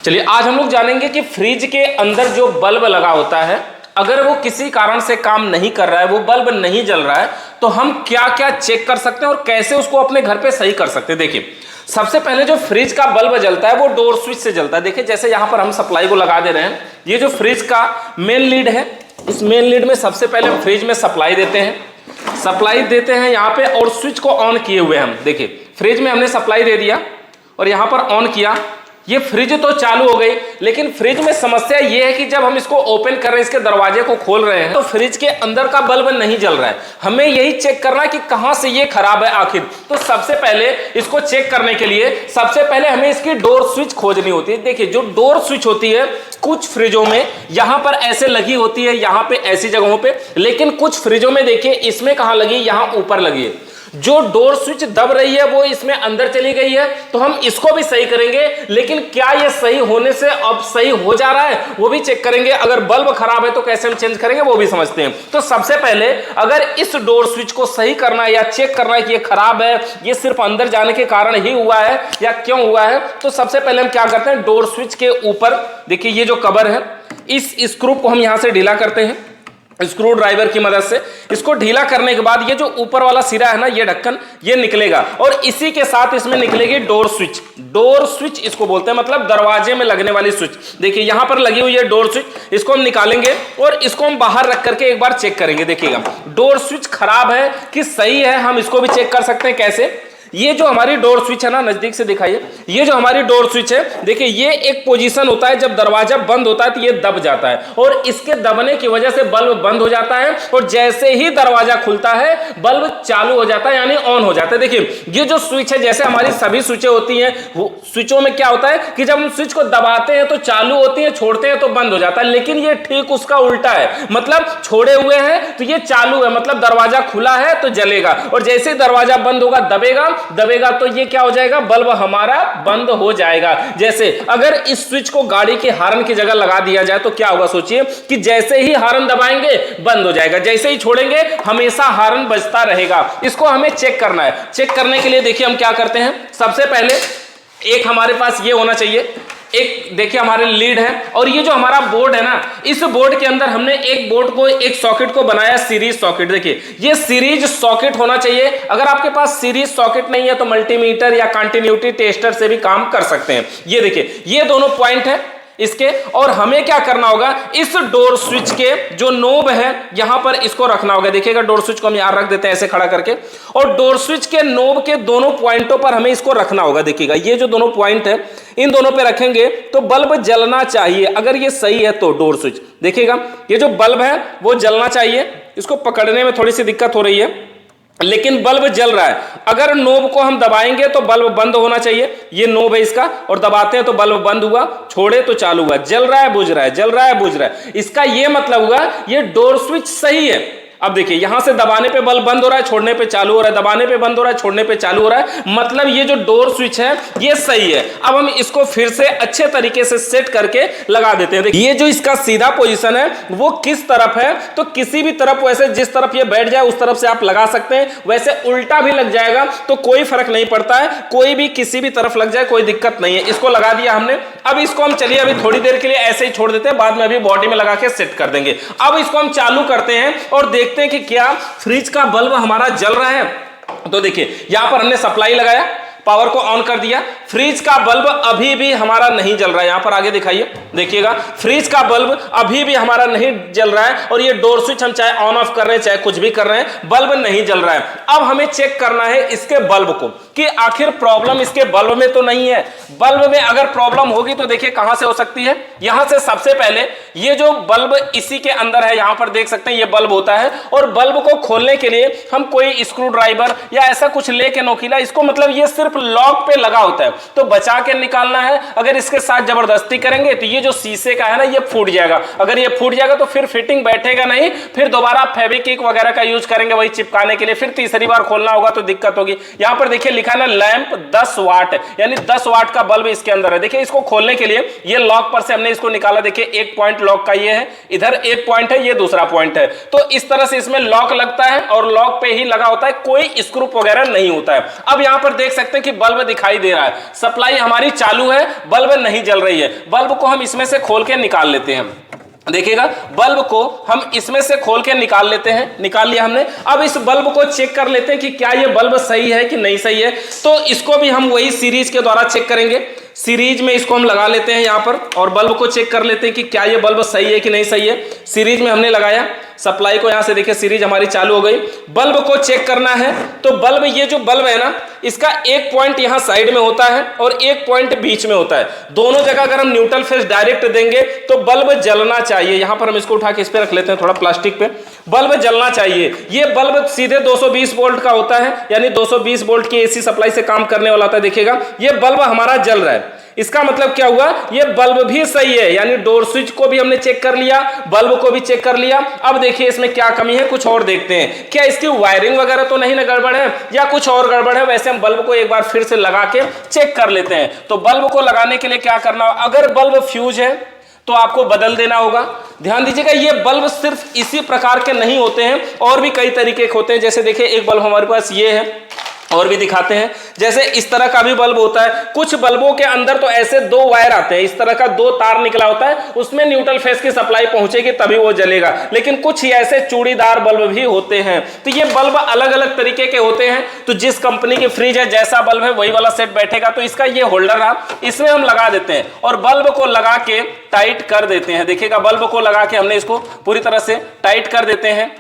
चलिए आज हम लोग जानेंगे कि फ्रिज के अंदर जो बल्ब लगा होता है अगर वो किसी कारण से काम नहीं कर रहा है, वो बल्ब नहीं जल रहा है, तो हम क्या क्या चेक कर सकते हैं और कैसे उसको अपने घर पे सही कर सकते हैं। देखिए सबसे पहले जो फ्रिज का बल्ब जलता है वो डोर स्विच से जलता है। देखिए जैसे यहाँ पर हम सप्लाई को लगा दे रहे हैं, ये जो फ्रिज का मेन लीड है, इस मेन लीड में सबसे पहले हम फ्रिज में सप्लाई देते हैं यहाँ पे, और स्विच को ऑन किए हुए हम देखिए फ्रिज में हमने सप्लाई दे दिया और यहाँ पर ऑन किया, ये फ्रिज तो चालू हो गई। लेकिन फ्रिज में समस्या ये है कि जब हम इसको ओपन कर रहे हैं, इसके दरवाजे को खोल रहे हैं, तो फ्रिज के अंदर का बल्ब नहीं जल रहा है। हमें यही चेक करना है कि कहां से ये खराब है आखिर। तो सबसे पहले इसको चेक करने के लिए सबसे पहले हमें इसकी डोर स्विच खोजनी होती है। देखिए जो डोर स्विच होती है कुछ फ्रिजों में यहां पर ऐसे लगी होती है, यहां पे ऐसी जगहों पे, लेकिन कुछ फ्रिजों में देखिए इसमें कहां लगी, यहां ऊपर लगी है। जो डोर स्विच दब रही है वो इसमें अंदर चली गई है, तो हम इसको भी सही करेंगे। लेकिन क्या ये सही होने से अब सही हो जा रहा है वो भी चेक करेंगे। अगर बल्ब खराब है तो कैसे हम चेंज करेंगे वो भी समझते हैं। तो सबसे पहले अगर इस डोर स्विच को सही करना है या चेक करना है कि ये खराब है, ये सिर्फ अंदर जाने के कारण ही हुआ है या क्यों हुआ है, तो सबसे पहले हम क्या करते हैं, डोर स्विच के ऊपर देखिए ये जो कवर है, इस स्क्रू को हम यहां से ढीला करते हैं स्क्रू ड्राइवर की मदद से। इसको ढीला करने के बाद ये जो ऊपर वाला सिरा है ना, ये ढक्कन ये निकलेगा और इसी के साथ इसमें निकलेगी डोर स्विच। डोर स्विच इसको बोलते हैं, मतलब दरवाजे में लगने वाली स्विच। देखिए यहां पर लगी हुई है डोर स्विच, इसको हम निकालेंगे और इसको हम बाहर रख करके एक बार चेक करेंगे। देखिएगा डोर स्विच खराब है कि सही है, हम इसको भी चेक कर सकते हैं। कैसे? ये जो हमारी डोर स्विच है ना, नजदीक से दिखाइए, ये जो हमारी डोर स्विच है, देखिए ये एक पोजीशन होता है, जब दरवाजा बंद होता है तो ये दब जाता है और इसके दबने की वजह से बल्ब बंद हो जाता है और जैसे ही दरवाजा खुलता है बल्ब चालू हो जाता है, यानी ऑन हो जाता है। देखिए ये जो स्विच है, जैसे हमारी सभी स्विचें होती हैं, स्विचों में क्या होता है कि जब हम स्विच को दबाते हैं तो चालू होती है, छोड़ते हैं तो बंद हो जाता है। लेकिन ये ठीक उसका उल्टा है, मतलब छोड़े हुए हैं तो ये चालू है, मतलब दरवाजा खुला है तो जलेगा, और जैसे दरवाजा बंद होगा दबेगा तो ये क्या हो जाएगा, बल्ब हमारा बंद हो जाएगा। जैसे अगर इस स्विच को गाड़ी के हॉर्न की जगह लगा दिया जाए तो क्या होगा, सोचिए कि जैसे ही हॉर्न दबाएंगे बंद हो जाएगा, जैसे ही छोड़ेंगे हमेशा हॉर्न बजता रहेगा। इसको हमें चेक करना है। चेक करने के लिए देखिए हम क्या करते हैं, सबसे पहले एक हमारे पास ये होना चाहिए, एक देखिए हमारे लीड है, और ये जो हमारा बोर्ड है ना, इस बोर्ड के अंदर हमने एक बोर्ड को, एक सॉकेट को बनाया सीरीज सॉकेट। देखिए ये सीरीज सॉकेट होना चाहिए। अगर आपके पास सीरीज सॉकेट नहीं है तो मल्टीमीटर या कंटिन्यूटी टेस्टर से भी काम कर सकते हैं। ये देखिए ये दोनों पॉइंट है इसके, और हमें क्या करना होगा, इस डोर स्विच के जो नोब है यहां पर इसको रखना होगा। देखिएगा डोर स्विच को हम यहां रख देते हैं ऐसे खड़ा करके, और डोर स्विच के नोब के दोनों पॉइंटों पर हमें इसको रखना होगा। देखिएगा ये जो दोनों पॉइंट है इन दोनों पे रखेंगे तो बल्ब जलना चाहिए। अगर ये सही है तो डोर स्विच देखिएगा ये जो बल्ब है वो जलना चाहिए। इसको पकड़ने में थोड़ी सी दिक्कत हो रही है लेकिन बल्ब जल रहा है। अगर नोब को हम दबाएंगे तो बल्ब बंद होना चाहिए, ये नोब है इसका, और दबाते हैं तो बल्ब बंद हुआ, छोड़े तो चालू हुआ, जल रहा है बुझ रहा है, जल रहा है बुझ रहा है। इसका ये मतलब हुआ ये डोर स्विच सही है। अब देखिए यहां से दबाने पे बल्ब बंद हो रहा है, छोड़ने पे चालू हो रहा है, दबाने पे बंद हो रहा है, छोड़ने पे चालू हो रहा है, मतलब ये जो डोर स्विच है ये सही है। अब हम इसको फिर से अच्छे तरीके से सेट करके लगा देते हैं। देखिए ये जो इसका सीधा पोजीशन है वो किस तरफ है, तो किसी भी तरफ, वैसे जिस तरफ ये बैठ जाए उस तरफ से आप लगा सकते हैं, वैसे उल्टा भी लग जाएगा तो कोई फर्क नहीं पड़ता है, कोई भी किसी भी तरफ लग जाए कोई दिक्कत नहीं है। इसको लगा दिया हमने। अब इसको हम चलिए अभी थोड़ी देर के लिए ऐसे ही छोड़ देते हैं, बाद में अभी बॉडी में लगा के सेट कर देंगे। अब इसको हम चालू करते हैं और देखते हैं कि क्या फ्रिज का बल्ब हमारा जल रहा है। तो देखिए यहां पर हमने सप्लाई लगाया, पावर को ऑन कर दिया, फ्रिज का बल्ब अभी भी हमारा नहीं जल रहा है। यहां पर आगे दिखाइए, देखिएगा फ्रिज का बल्ब अभी भी हमारा नहीं जल रहा है, और ये डोर स्विच हम चाहे ऑन ऑफ कर रहे हैं चाहे कुछ भी कर रहे हैं, बल्ब नहीं जल रहा है। अब हमें चेक करना है इसके बल्ब को कि आखिर प्रॉब्लम इसके बल्ब में तो नहीं है। बल्ब में अगर प्रॉब्लम होगी तो देखिए कहां से हो सकती है। यहां से सबसे पहले ये जो बल्ब इसी के अंदर है, यहां पर देख सकते हैं ये बल्ब होता है, और बल्ब को खोलने के लिए हम कोई स्क्रू ड्राइवर या ऐसा कुछ लेके नोकीला, इसको मतलब ये सिर्फ लॉक पे लगा होता है तो बचा के निकालना है। अगर इसके साथ जबरदस्ती करेंगे तो ये ये जो शीशे का है ना, ये फूट जाएगा। अगर ये फूट जाएगा तो फिर फिटिंग बैठेगा नहीं, फिर दोबारा फेविक्विक वगैरह का यूज करेंगे वही चिपकाने के लिए, फिर तीसरी बार खोलना होगा तो दिक्कत होगी। यहां पर देखिए लिखा है ना लैंप 10 वाट, यानी 10 वाट का बल्ब इसके अंदर है। देखिए इसको खोलने के लिए ये लॉक पर से हमने इसको निकाला, देखिए एक पॉइंट लॉक का ये है, इधर एक पॉइंट है, ये दूसरा पॉइंट है। तो इस तरह से इसमें लॉक लगता है और लॉक पे ही लगा होता है, कोई स्क्रू वगैरह नहीं होता है। अब यहां पर देख सकते हैं कि बल्ब दिखाई दे रहा है, सप्लाई हमारी चालू है, बल्ब नहीं जल रही है। बल्ब को हम इसमें से खोल के निकाल लेते हैं। देखिएगा बल्ब को हम इसमें से खोल के निकाल लेते हैं, निकाल लिया हमने। अब इस बल्ब को चेक कर लेते हैं कि क्या ये बल्ब सही है कि नहीं सही है। तो इसको भी हम वही सीरीज के द्वारा चेक करेंगे। सीरीज में इसको हम लगा लेते हैं यहाँ पर और बल्ब को चेक कर लेते हैं कि क्या ये बल्ब सही है कि नहीं सही है। सीरीज में हमने लगाया, सप्लाई को यहाँ से देखिए सीरीज हमारी चालू हो गई। बल्ब को चेक करना है तो बल्ब, ये जो बल्ब है ना, इसका एक पॉइंट यहाँ साइड में होता है और एक पॉइंट बीच में होता है। दोनों जगह अगर हम न्यूट्रल फेस डायरेक्ट देंगे तो बल्ब जलना चाहिए। यहाँ पर हम इसको उठा के इस पे रख लेते हैं, थोड़ा प्लास्टिक पे। बल्ब जलना चाहिए। ये बल्ब सीधे 220 वोल्ट का होता है, यानी 220 वोल्ट की एसी सप्लाई से काम करने वाला होता है। देखिएगा ये बल्ब हमारा जल रहा है, इसका मतलब क्या हुआ, ये बल्ब भी सही है, यानी डोर स्विच को भी हमने चेक कर लिया, बल्ब को भी चेक कर लिया। अब देखिए इसमें क्या कमी है, कुछ और देखते हैं। क्या इसकी वायरिंग वगैरह तो नहीं ना गड़बड़ है या कुछ और गड़बड़ है। वैसे हम बल्ब को एक बार फिर से लगा के चेक कर लेते हैं। तो बल्ब को लगाने के लिए क्या करना, अगर बल्ब फ्यूज है तो आपको बदल देना होगा। ध्यान दीजिएगा ये बल्ब सिर्फ इसी प्रकार के नहीं होते हैं, और भी कई तरीके के होते हैं। जैसे देखिए एक बल्ब हमारे पास ये है, और भी दिखाते हैं। जैसे इस तरह का भी बल्ब होता है। कुछ बल्बों के अंदर तो ऐसे दो वायर आते हैं, इस तरह का दो तार निकला होता है, उसमें न्यूट्रल फेस की सप्लाई पहुंचेगी तभी वो जलेगा। लेकिन कुछ ही ऐसे चूड़ीदार बल्ब भी होते हैं। तो ये बल्ब अलग अलग तरीके के होते हैं। तो जिस कंपनी की फ्रिज है, जैसा बल्ब है वही वाला सेट बैठेगा। तो इसका ये होल्डर रहा, इसमें हम लगा देते हैं और बल्ब को लगा के टाइट कर देते हैं। देखिएगा बल्ब को लगा के हमने इसको पूरी तरह से टाइट कर देते हैं।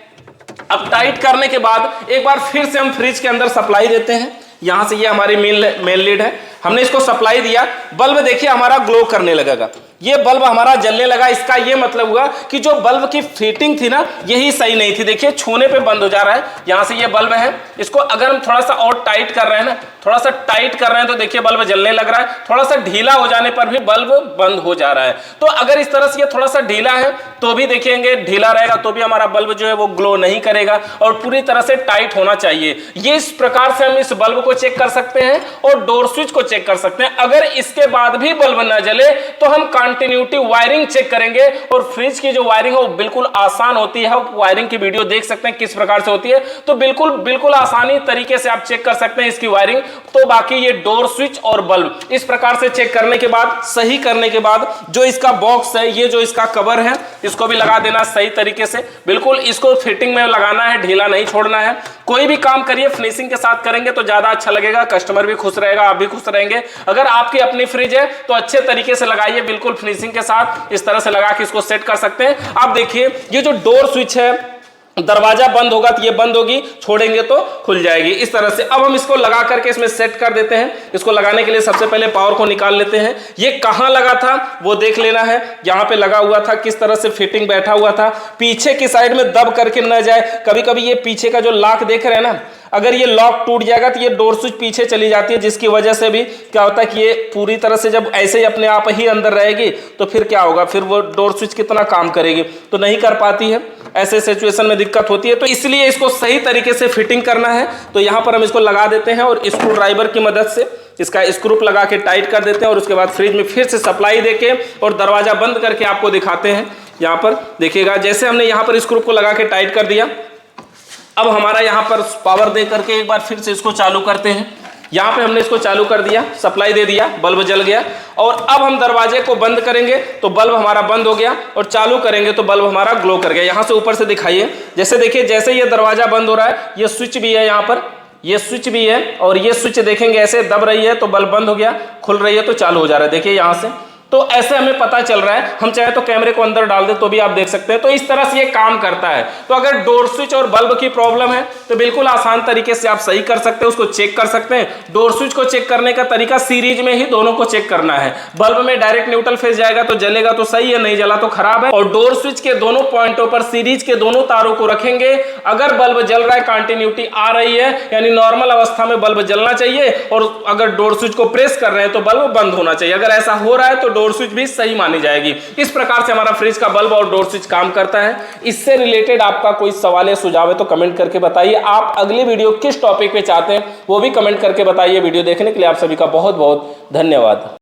अब टाइट करने के बाद एक बार फिर से हम फ्रिज के अंदर सप्लाई देते हैं। यहां से ये हमारी मेन लीड है, हमने इसको सप्लाई दिया। बल्ब देखिए हमारा ग्लो करने लगेगा, ये बल्ब हमारा जलने लगा। इसका ये मतलब हुआ कि जो बल्ब की फिटिंग थी ना, यही सही नहीं थी। देखिए छूने पे बंद हो जा रहा है। यहां से ये बल्ब है, इसको अगर हम थोड़ा सा और टाइट कर रहे हैं ना, थोड़ा सा टाइट कर रहे हैं तो देखिए बल्ब जलने लग रहा है। थोड़ा सा ढीला हो जाने पर भी बल्ब बंद हो जा रहा है। तो अगर इस तरह से ये थोड़ा सा ढीला है तो भी देखेंगे, ढीला रहेगा तो भी हमारा बल्ब जो है वो ग्लो नहीं करेगा, और पूरी तरह से टाइट होना चाहिए। ये इस प्रकार से हम इस बल्ब को चेक कर सकते हैं और डोर स्विच को चेक कर सकते हैं। अगर इसके बाद भी बल्ब न जले तो हम कंटिन्यूटी वायरिंग चेक करेंगे। और फ्रिज की जो वायरिंग है वो बिल्कुल आसान होती है। वायरिंग की वीडियो देख सकते हैं किस प्रकार से होती है। तो बिल्कुल आसानी तरीके से आप चेक कर सकते हैं इसकी वायरिंग। तो बाकी ये डोर स्विच और बल्ब इस प्रकार से चेक करने के बाद, सही करने के बाद, जो इसका बॉक्स है, ये जो इसका कवर है, इसको भी लगा देना सही तरीके से। बिल्कुल इसको फिटिंग में लगाना है, ढीला नहीं छोड़ना है। कोई भी काम करिए फिनिशिंग के साथ करेंगे तो ज्यादा अच्छा लगेगा, कस्टमर भी खुश रहेगा, आप भी खुश रहेंगे। अगर आपकी अपनी फ्रिज है तो अच्छे तरीके से लगाइए, बिल्कुल फिनिशिंग के साथ इस तरह से लगा के इसको सेट कर सकते हैं। आप देखिए ये जो डोर स्विच है, दरवाजा बंद होगा तो ये बंद होगी, छोड़ेंगे तो खुल जाएगी, इस तरह से। अब हम इसको लगा करके इसमें सेट कर देते हैं। इसको लगाने के लिए सबसे पहले पावर को निकाल लेते हैं। ये कहां लगा था वो देख लेना है, यहां पे लगा हुआ था, किस तरह से फिटिंग बैठा हुआ था। पीछे की साइड में दब करके न जाए। कभी कभी ये पीछे का जो लॉक देख रहे हैं ना, अगर ये लॉक टूट जाएगा तो ये डोर स्विच पीछे चली जाती है, जिसकी वजह से भी क्या होता है कि ये पूरी तरह से जब ऐसे ही अपने आप ही अंदर रहेगी तो फिर क्या होगा, फिर वो डोर स्विच कितना काम करेगी, तो नहीं कर पाती है। ऐसे सिचुएशन में दिक्कत होती है। तो इसलिए इसको सही तरीके से फिटिंग करना है। तो यहाँ पर हम इसको लगा देते हैं और स्क्रू ड्राइवर की मदद से इसका स्क्रू लगा के टाइट कर देते हैं। और उसके बाद फ्रिज में फिर से सप्लाई देके और दरवाजा बंद करके आपको दिखाते हैं। यहाँ पर देखिएगा जैसे हमने यहाँ पर स्क्रू को लगा के टाइट कर दिया। अब हमारा यहाँ पर पावर दे करके एक बार फिर से इसको चालू करते हैं। यहाँ पे हमने इसको चालू कर दिया, सप्लाई दे दिया, बल्ब जल गया। और अब हम दरवाजे को बंद करेंगे तो बल्ब हमारा बंद हो गया, और चालू करेंगे तो बल्ब हमारा ग्लो कर गया। यहाँ से ऊपर से दिखाइए, जैसे देखिए जैसे ये दरवाजा बंद हो रहा है, ये स्विच भी है, यहाँ पर ये स्विच भी है, और ये स्विच देखेंगे ऐसे दब रही है तो बल्ब बंद हो गया, खुल रही है तो चालू हो जा रहा है। देखिए यहाँ से तो ऐसे हमें पता चल रहा है। हम चाहे तो कैमरे को अंदर डाल दे तो भी आप देख सकते हैं। तो इस तरह से ये काम करता है। तो अगर डोर स्विच और बल्ब की प्रॉब्लम है तो बिल्कुल आसान तरीके से आप सही कर सकते हैं, उसको चेक कर सकते हैं। डोर स्विच को चेक करने का तरीका सीरीज में ही दोनों को चेक करना है। बल्ब में डायरेक्ट न्यूट्रल फेस जाएगा तो जलेगा तो सही है, नहीं जला तो खराब है। और डोर स्विच के दोनों पॉइंटों पर सीरीज के दोनों तारों को रखेंगे। अगर बल्ब जल रहा है, कंटिन्यूटी आ रही है, यानी नॉर्मल अवस्था में बल्ब जलना चाहिए, और अगर डोर स्विच को प्रेस कर रहे हैं तो बल्ब बंद होना चाहिए। अगर ऐसा हो रहा है तो डोर स्विच भी सही मानी जाएगी। इस प्रकार से हमारा फ्रिज का बल्ब और डोर स्विच काम करता है। इससे रिलेटेड आपका कोई सवाल या सुझाव है तो कमेंट करके बताइए। आप अगली वीडियो किस टॉपिक पे चाहते हैं वो भी कमेंट करके बताइए। वीडियो देखने के लिए आप सभी का बहुत बहुत धन्यवाद।